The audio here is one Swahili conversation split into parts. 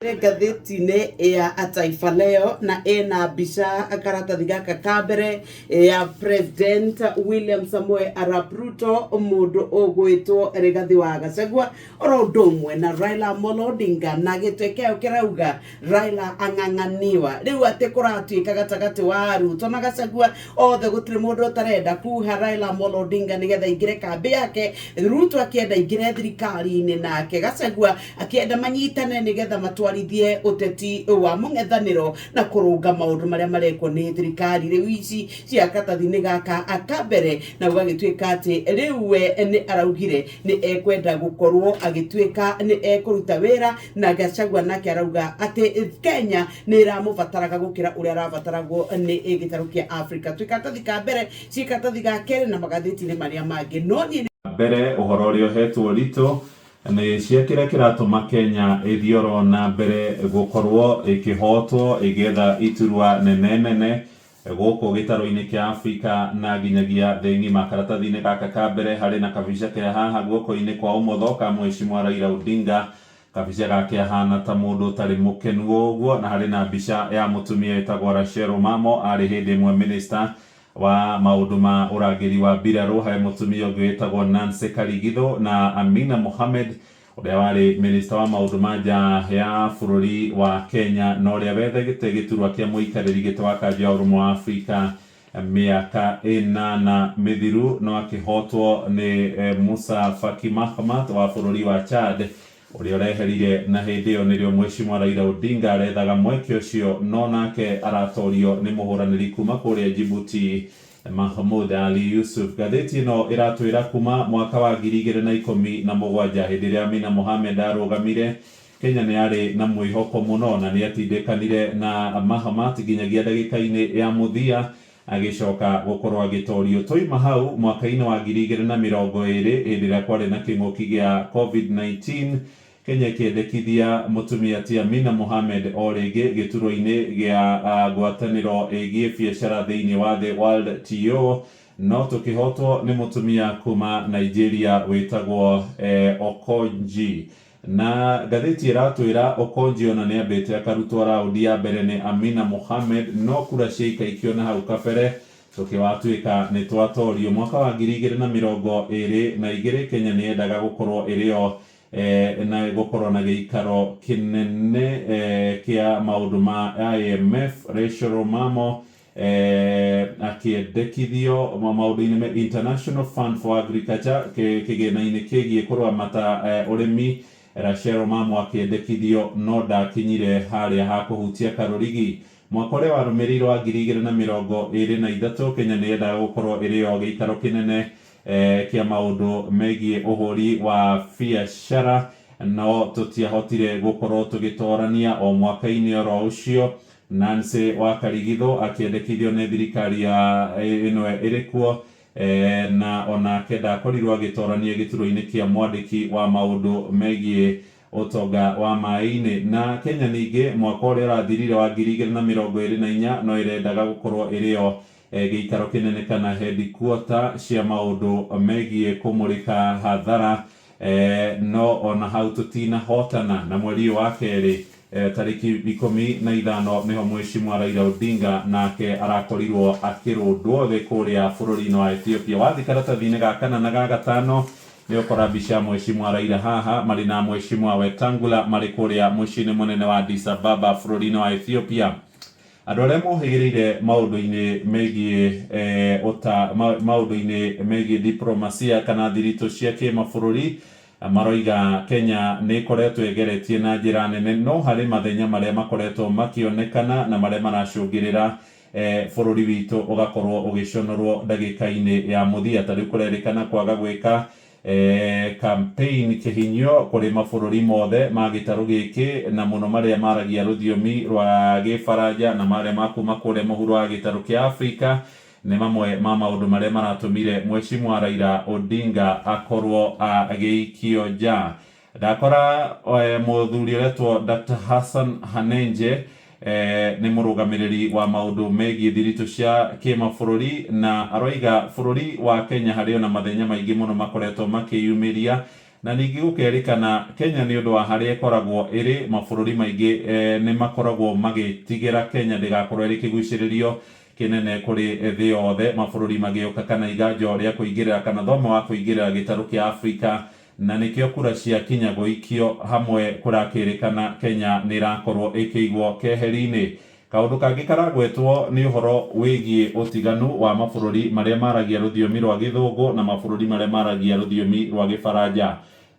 Ngathĩti-inĩ ya Taifa Leo na ena mbica karatathi gaka ka mbere ya President William Samoei Arap Ruto mũndũ ũgwĩtwo Rigathi wa Gachagua oro ũndũ ũmwe na Raila Amolo Odinga na gĩtwe kĩao kĩrauga Raila ang'ang'aniwa rĩu atĩ kũratuĩka gatagatĩ wa Ruto na Gachagua othe gũtirĩ mũndũ ũtarenda kuha Raila Amolo Odinga nĩgetha ingĩre kambĩ yake, Ruto akĩenda ingĩre thirikari-inĩ nake Gachagua akĩenda manyitane nĩgetha matwarithie ũteti wa mũng'ethanĩro na kũrũnga maũndũ marĩa marekwo nĩ thirikari. Rĩu ici cia karatathi-inĩ gaka ka mbere na gũgagĩtuĩka atĩ rĩu we nĩ araugire nĩ ekwenda gũkorwo agĩtuĩka nĩ ekũruta wĩra na Gachagua nake arauga atĩ Kenya nĩ ĩramũbataraga gũkĩra ũrĩa arabataragwo nĩ gĩtarũ kĩa Africa. Twĩ karatathi ka mbere ci karatathi ga kerĩ na magathĩti-inĩ marĩa mangĩ no niĩ mbere ũhoro ũrĩa ũhetwo Rito nĩ ciakĩra kĩratũma Kenya ĩthiĩ na mbere gũkorwo ĩkĩhotwo ĩgetha iturwa nene gũkũ gĩtarũ-inĩ kĩa Africa na nginyagia thĩ ng'ima. Karatathi-inĩ gaka ka mbere harĩ na kabica kĩa haha guoko-inĩ kwa ũmotho ka Mheshimiwa Raila Odinga, kabica gake hana ta mũndũ ũtarĩ mũkenu ũguo, na harĩ na mbica ya mũtumia wĩtagwo Rachel Omamo arĩ hĩndĩ ĩmwe minister wa maũndũ ma ũrangĩri wa mbirarũ, harĩ mũtumia ũngĩ wĩtagwo Nancy Karigitho na Amina Mohamed ũrĩa warĩ minister wa maũndũ ma nja ya bũrũri wa Kenya na ũrĩa wethegete gĩturwa kĩa mũikarĩri gĩtĩ wa kanjũ ya ũrũmwe wa Afrika mĩaka ĩnana mĩthiru no akĩhotwo nĩ Musa Faki Mahamat wa bũrũri wa Chad ũrĩa ũreherire na hĩndĩ ĩyo nĩrĩo Mheshimiwa Raila Odinga arethaga mweke ũcio no nake aratorio nĩ mũhũranĩri kuma kũrĩa Djibouti Mahmoud Ali Yusuf. Ngathĩti ĩno ĩratwĩra kuma mwaka wa 2017 hĩndĩ ĩrĩa Amina Mohamed arũgamire Kenya nĩ yarĩ na mwĩhoko mũno na nĩ atindĩkanire na Mahamat nginyagia ndagĩka-inĩ ya mũthia agĩcoka gũkorwo agĩtorio. Toima hau mwaka-inĩ wa 2020 hĩndĩ ĩrĩa kwarĩ na kĩng'ũki gĩa COVID-19 Kenya ĩkĩendekithia mũtumia ti Amina Mohamed o rĩngĩ gĩturwa-inĩ gĩa ngwatanĩro ĩgiĩ biacara thĩinĩ wa the WTO no tũkĩhotwo nĩ mũtumia kuma Nigeria wĩtagwo Okonji. Na ngathĩti ĩratwĩra Okonji ona nĩ ambĩte akarutwo raundi ya mbere nĩ Amina Mohamed no kura ciaikaikio na hau kabere tũkĩwatuĩka nĩ twatorio. Mwaka wa 2022 Kenya nĩ yendaga gũkorwo ĩrĩo na gũkorwo na gĩikaro kĩnene kĩa maũndũ ma IMF. Rachel Omamo akĩendekithio maũndũ-inĩ International Fund for Agriculture kĩgĩna-inĩ kĩgiĩ kũrũgamata ũrĩmi. Rachel Omamo akĩendekithio no ndakinyire harĩa ha kũhutia karũrigi. Mwaka ũrĩa warũmĩrĩire wa 2023 Kenya nĩ yendaga gũkorwo ĩrĩo gĩikaro kĩnene kĩa maũndũ megiĩ ũhũri wa biacara no tũtiahotire gũkorwo tũgĩtorania. O mwaka-inĩ oro ũcio Nancy wa Karigitho akĩendekithio nĩ thirikari ya ĩno ĩrĩ kuo na onake ndakorirwo agĩtorania gĩturwa-inĩ kĩa mwandĩki wa maũndũ megiĩ ũtonga wa maĩ-inĩ. Na Kenya ningĩ mwaka ũrĩa ũrathirire wa 2024 no ĩrendaga gũkorwo ĩrĩo gĩikaro kĩnene kana headquarter cia maũndũ megiĩ kũmũrĩka hathara no ona hau tũtinahotana. Na mweri wa kerĩ tarĩki 15 nĩho Mheshimiwa Raila Odinga nake arakorirwo akĩrũndwo thĩ kũrĩa bũrũri-inĩ wa Ethiopia. Wathi karatathi-inĩ ga kana na ga gatano nĩ ũkora mbica Mheshimiwa Raila haha marĩ na Mheshimiwa Wetangula marĩ kũrĩa mũciĩ-inĩ mũnene wa Addis Ababa bũrũri-inĩ wa Ethiopia. Andũ arĩa mohĩgĩrĩire maũndũ-inĩ megiĩ diplomacia kana thiritũ cia kĩmabũrũri maroiga Kenya nĩ ĩkoretwo ĩgeretie na njĩra nene no harĩ mathenya marĩa makoretwo makĩonekana na marĩa maracũngĩrĩra bũrũri witũ ũgakorwo ũgĩconorwo ndagĩka-inĩ ya mũthia. Ta rĩu kũrerĩkana kwaga gwĩka campaign kĩhinyo kũrĩ mabũrũri mothe ma gĩtarũ gĩkĩ na mũno marĩa maragia rũthiomi rwa gĩbaranja na marĩa makuma kũrĩa mũhuro wa gĩtarũ kĩa Afrika nĩ mamwe ma maũndũ marĩa maratũmire Mheshimiwa Raila Odinga akorwo agĩikio nja. Ndakora mũthuri ũretwo Dr. Hassan Hanenje nĩ mũrũgamĩrĩri wa maũndũ megiĩ thiritũ cia kĩmabũrũri na aroiga bũrũri wa Kenya harĩ ona mathenya maingĩ mũno makoretwo makĩyumĩria na ningĩ gũkerĩkana Kenya nĩ ũndũ wa harĩa ĩkoragwo ĩrĩ, mabũrũri maingĩ nĩ makoragwo magĩtigĩra Kenya ndĩgakorwo ĩrĩ kĩgucĩrĩrio kĩnene kũrĩ thĩ yothe, mabũrũri magĩũka kana iganjo rĩa kũingĩrĩra kana thoma wa kũingĩrĩra gĩtarũ kĩa Afrika, na nĩkĩo kura cia kinya gũikio hamwe kũrakĩrĩkana Kenya nĩ ĩrakorwo ĩkĩigwo keheri-inĩ. Kaũndũ kangĩ karagwetwo nĩ ũhoro wĩgiĩ ũtiganu wa mabũrũri marĩa maragia rũthiomi rwa gĩthũngũ na mabũrũri marĩa maragia rũthiomi rwa gĩbaranja.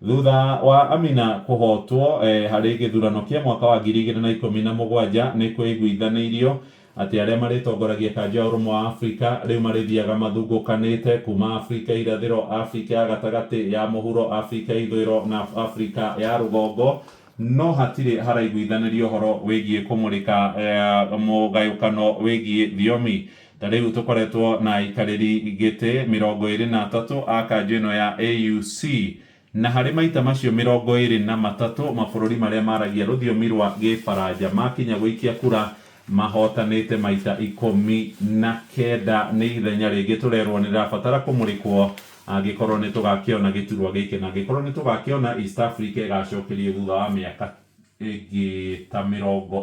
Thutha wa Amina kũhotwo harĩ gĩthurano kĩa mwaka wa 2017 nĩ kwĩiguithanĩirio atĩ arĩa marĩtongoragia kanjũ ya ũrũmwe wa Afrika rĩu marĩthiaga mathungũkanĩte kuma Afrika irathĩro, Afrika ya gatagatĩ, ya mũhuro, Afrika ithũĩro na Afrika ya rũgongo, no hatirĩ haraiguithanĩrio ũhoro wĩgiĩ kũmũrĩka mũgayũkano wĩgiĩ thiomi. Ta rĩu tũkoretwo na aikarĩri gĩtĩ 23 a kanjũ ĩno ya AUC, na harĩ maita macio 23 mabũrũri marĩa maragia rũthiomi rwa gĩbaranja makinya gũikia kura mahotanĩte maita 19. nĩ ithenya rĩngĩ tũrerwo nĩ rĩrabatara kũmũrĩkwo angĩkorwo nĩ tũgakĩona gĩturwa gĩkĩ, na angĩkorwo nĩ tũgakĩona East Africa ĩgacokerio thutha wa mĩaka ĩngĩ ta 40.